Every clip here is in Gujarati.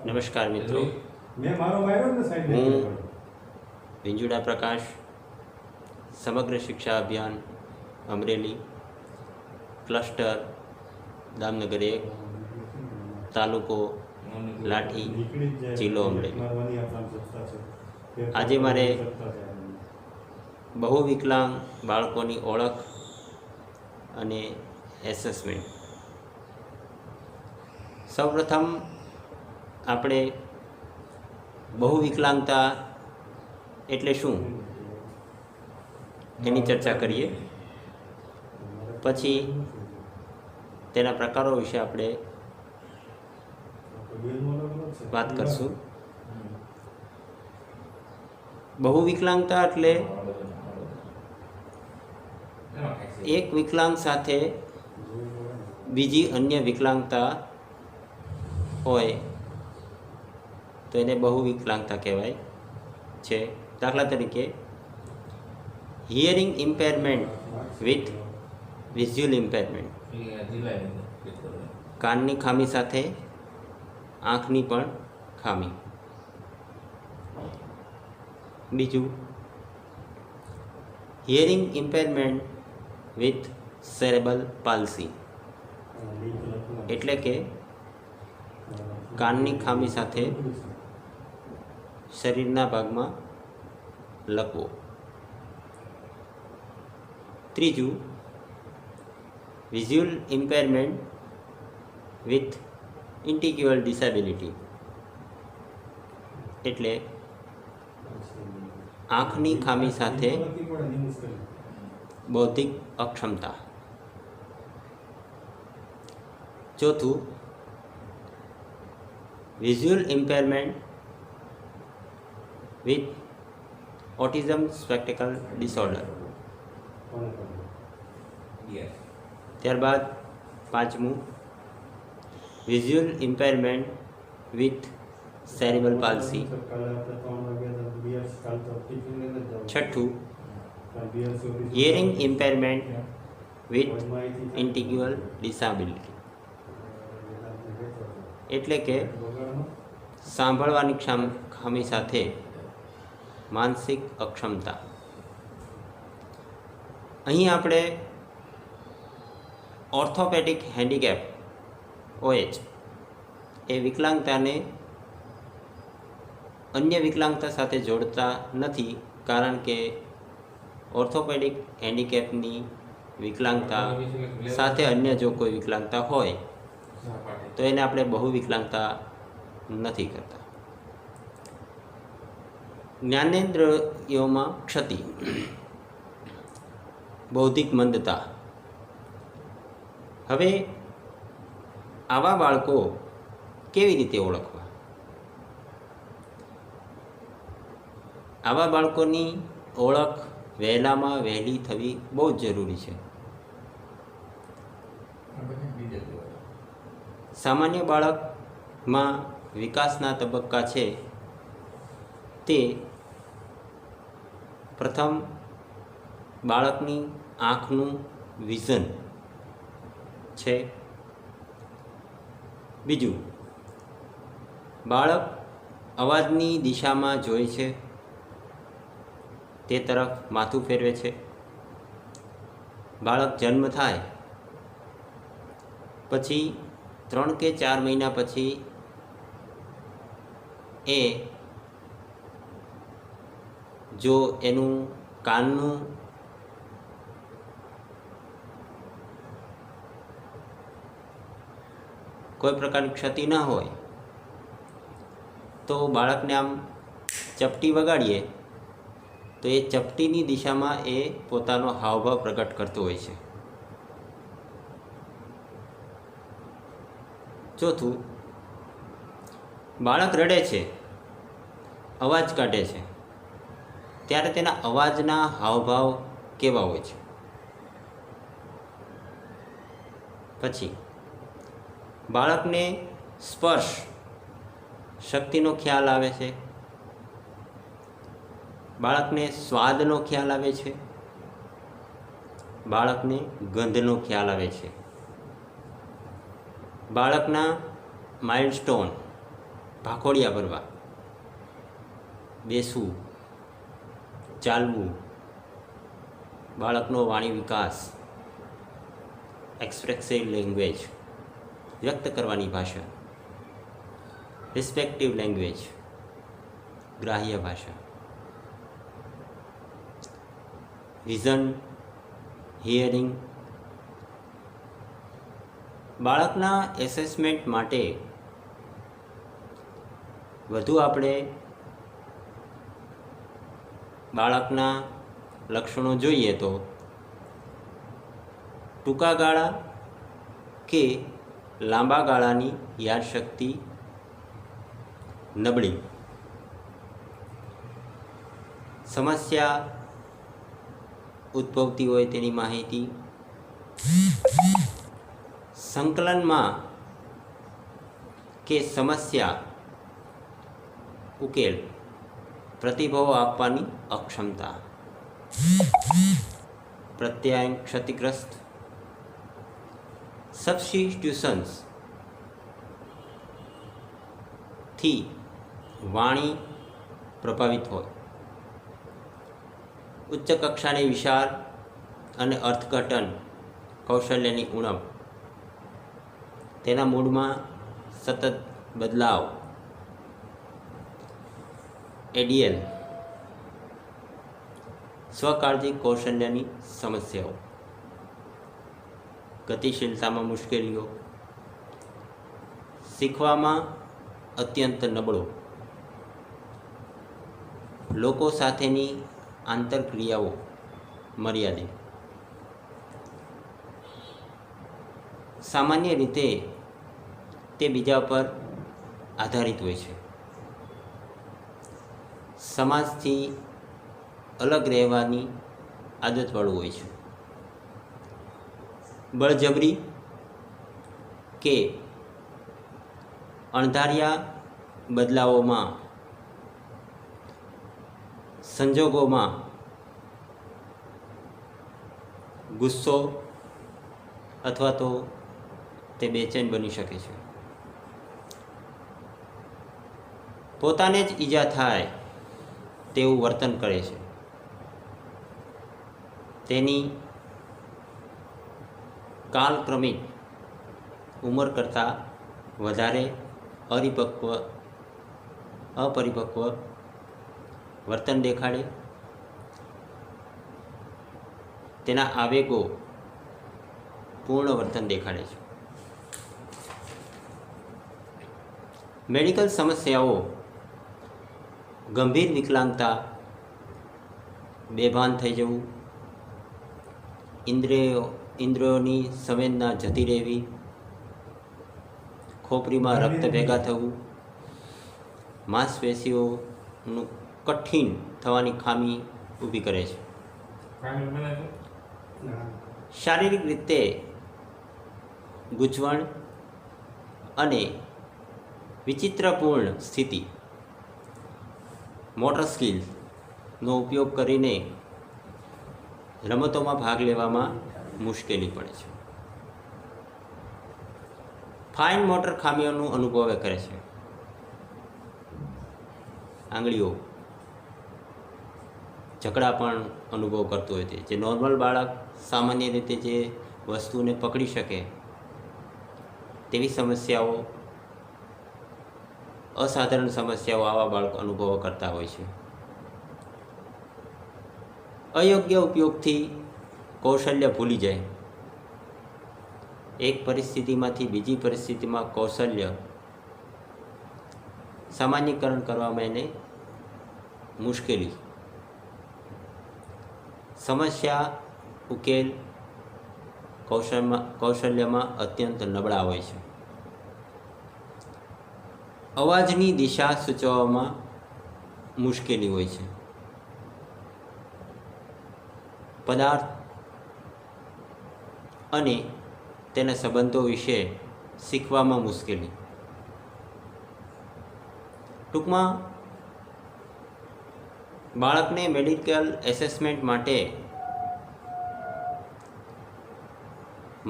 નમસ્કાર મિત્રો, હું વિંજુડા પ્રકાશ, સમગ્ર શિક્ષા અભિયાન અમરેલી, ક્લસ્ટર દામનગર 1, તાલુકો લાઠી, જિલ્લો અમરેલી. આજે મારે બહુ વિકલાંગ બાળકોની ઓળખ અને એસેસમેન્ટ. સૌપ્રથમ આપણે બહુ વિકલાંગતા એટલે શું એની ચર્ચા કરીએ, પછી તેના પ્રકારો વિશે આપણે વાત કરશું. બહુ વિકલાંગતા એટલે એક વિકલાંગ સાથે બીજી અન્ય વિકલાંગતા હોય તો એને બહુ વિકલાંગતા કહેવાય છે. દાખલા તરીકે hearing impairment with visual impairment, કાનની ખામી સાથે આંખની પણ ખામી. બીજું hearing impairment with cerebral palsy, એટલે કે કાનની ખામી સાથે શરીરના ભાગમાં લકવો. ત્રીજું visual impairment with intellectual disability, એટલે આંખની ખામી સાથે બૌદ્ધિક અક્ષમતા. ચોથું visual impairment with autism spectrum disorder. ત્યારબાદ પાંચમું visual impairment with cerebral palsy. છઠ્ઠું hearing impairment with intellectual disability, એટલે કે સાંભળવાની ખામી સાથે માનસિક અક્ષમતા. અહીં આપણે ઓર્થોપેડિક હેન્ડીકેપ OH એ વિકલાંગતાને અન્ય વિકલાંગતા સાથે જોડતા નથી, કારણ કે ઓર્થોપેડિક હેન્ડીકેપની વિકલાંગતા સાથે અન્ય જો કોઈ વિકલાંગતા હોય તો એને આપણે બહુ વિકલાંગતા નથી કરતા. જ્ઞાનેન્દ્રિયોમાં ક્ષતિ, બૌદ્ધિક મંદતા. હવે આવા બાળકો કેવી રીતે ઓળખવા? આવા બાળકોની ઓળખ વહેલામાં વહેલી થવી બહુ જ જરૂરી છે. સામાન્ય બાળકમાં વિકાસના તબક્કા છે તે પ્રથમ બાળકની આંખનું વિઝન છે. બીજું બાળક અવાજની દિશામાં જોઈ છે તે તરફ માથું ફેરવે છે. બાળક જન્મ થાય પછી 3 કે 4 મહિના પછી એ જો એનું કાનનું કોઈ પ્રકારની ક્ષતિ ના હોય તો બાળકને આમ ચપટી વગાડીએ તો એ ચપટીની દિશામાં એ પોતાનો હાવભાવ પ્રગટ કરતો હોય છે. ચોથું બાળક રડે છે, અવાજ કાઢે છે, ત્યારે તેના અવાજના હાવભાવ કેવા હોય છે. પછી બાળકને સ્પર્શ શક્તિનો ખ્યાલ આવે છે, બાળકને સ્વાદનો ખ્યાલ આવે છે, બાળકને ગંધનો ખ્યાલ આવે છે. બાળકના માઇલસ્ટોન, ભાખોડિયા ભરવા, બેસવું, ચાલવું, બાળકનો વાણી વિકાસ, એક્સપ્રેસિવ લેંગ્વેજ, વ્યક્ત કરવાની ભાષા, રિસ્પેક્ટિવ લેંગ્વેજ, ગ્રાહ્ય ભાષા, વિઝન, હિયરિંગ. બાળકના એસેસમેન્ટ માટે વધુ આપણે બાળકના લક્ષણો જોઈએ તો ટૂંકા ગાળા કે લાંબા ગાળાની યાદશક્તિ નબળી, સમસ્યા ઉદ્ભવતી હોય તેની માહિતી, સંકલનમાં કે સમસ્યા ઉકેલ પ્રતિભાવો આપવાની અક્ષમતા, પ્રત્યાયન ક્ષતિગ્રસ્ત, સબસ્ટિટ્યુશન્સ થી વાણી પ્રભાવિત હોય, ઉચ્ચ કક્ષાની વિશાળ અને અર્થઘટન કૌશલ્યની ઉણપ, તેના મૂડમાં સતત બદલાવ, એડીએલ, સ્વકાળજી કૌશલ્યની સમસ્યાઓ, ગતિશીલતામાં મુશ્કેલીઓ, શીખવામાં અત્યંત નબળો, લોકો સાથેની આંતરક્રિયાઓ મર્યાદિત. સામાન્ય રીતે તે બીજા પર આધારિત હોય છે. સમાજથી અલગ રહેવાની આદતવાળું હોય છે. બળજબરી કે અણધાર્યા બદલાવોમાં, સંજોગોમાં ગુસ્સો અથવા તો તે બેચેન બની શકે છે. પોતાને જ ઈજા થાય તેવું વર્તન કરે છે. તેની કાલક્રમિક ઉંમર કરતાં વધારે અપરિપક્વ વર્તન દેખાડે. તેના આવેગો પૂર્ણ વર્તન દેખાડે છે. મેડિકલ સમસ્યાઓ, ગંભીર વિકલાંગતા, બેભાન થઈ જવું, ઇન્દ્રિયોની સંવેદના જતી રહેવી, ખોપરીમાં રક્ત ભેગા થવું, માંસપેશીઓનું કઠિન થવાની ખામી ઊભી કરે છે. શારીરિક રીતે ગૂંચવણ અને વિચિત્રપૂર્ણ સ્થિતિ, મોટર સ્કિલનો ઉપયોગ કરીને રમતોમાં ભાગ લેવામાં મુશ્કેલી પડે છે. ફાઇન મોટર ખામીઓનું અનુભવ કરે છે. આંગળીઓ જકડા પણ અનુભવ કરતું હોય છે. જે નોર્મલ બાળક સામાન્ય રીતે જે વસ્તુને પકડી શકે તેવી સમસ્યાઓ, અસાધારણ સમસ્યાઓ આવા બાળક અનુભવો કરતા હોય છે. અયોગ્ય ઉપયોગથી કૌશલ્ય ભૂલી જાય. એક પરિસ્થિતિમાંથી બીજી પરિસ્થિતિમાં કૌશલ્ય સામાન્યીકરણ કરવામાં એને મુશ્કેલી, સમસ્યા ઉકેલ કૌશલ્યમાં અત્યંત નબળા હોય છે. અવાજની દિશા સૂચવવામાં મુશ્કેલી હોય છે. પદાર્થ અને તેના સંબંધો વિશે શીખવામાં મુશ્કેલી. ટૂંકમાં બાળકને મેડિકલ એસેસમેન્ટ માટે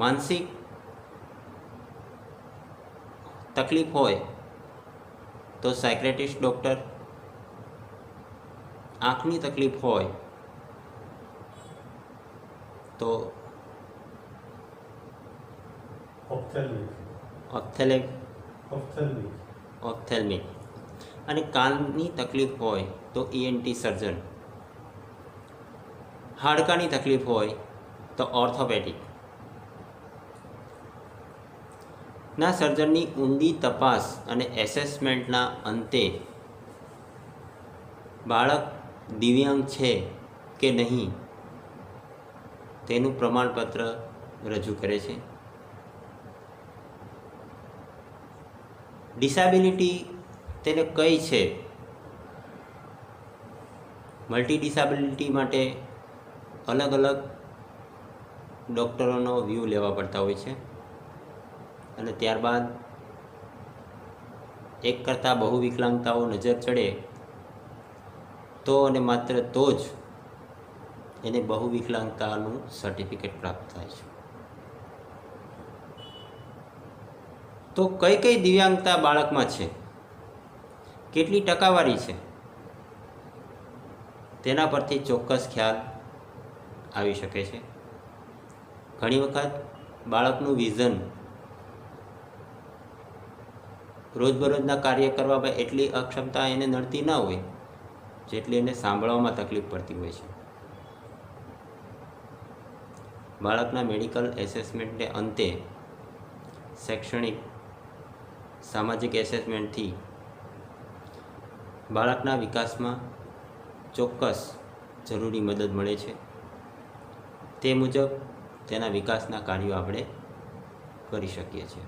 માનસિક તકલીફ હોય તો સાયક્રેટિસ્ટ ડૉક્ટર, આંખની તકલીફ હોય તો ઓપ્થેલ્મિક, અને કાનની તકલીફ હોય તો ENT સર્જન, હાડકાની તકલીફ હોય તો ઓર્થોપેડિક. ના સર્જનની ઊંડી તપાસ અને એસેસમેન્ટના અંતે બાળક દિવ્યાંગ છે કે નહીં તેનું પ્રમાણપત્ર રજૂ કરે છે. ડિસેબિલિટી તેને કઈ છે? મલ્ટી ડિસેબિલિટી માટે અલગ અલગ ડૉક્ટરોનો વ્યૂ લેવા પડતા હોય છે, અને ત્યારબાદ એક કરતાં બહુ વિકલાંગતાઓ નજર ચડે તો અને માત્ર તો જ એને બહુ વિકલાંગતાનું સર્ટિફિકેટ પ્રાપ્ત થાય છે. તો કઈ કઈ દિવ્યાંગતા બાળકમાં છે, કેટલી ટકાવારી છે, તેના પરથી ચોક્કસ ખ્યાલ આવી શકે છે. ઘણી વખત બાળકનું વિઝન રોજબરોજના કાર્ય કરવામાં એટલી અક્ષમતા એને નડતી ન હોય જેટલી એને સાંભળવામાં તકલીફ પડતી હોય છે. બાળકના મેડિકલ એસેસમેન્ટને અંતે શૈક્ષણિક સામાજિક એસેસમેન્ટથી બાળકના વિકાસમાં ચોક્કસ જરૂરી મદદ મળે છે. તે મુજબ તેના વિકાસના કાર્યો આપણે કરી શકીએ છીએ.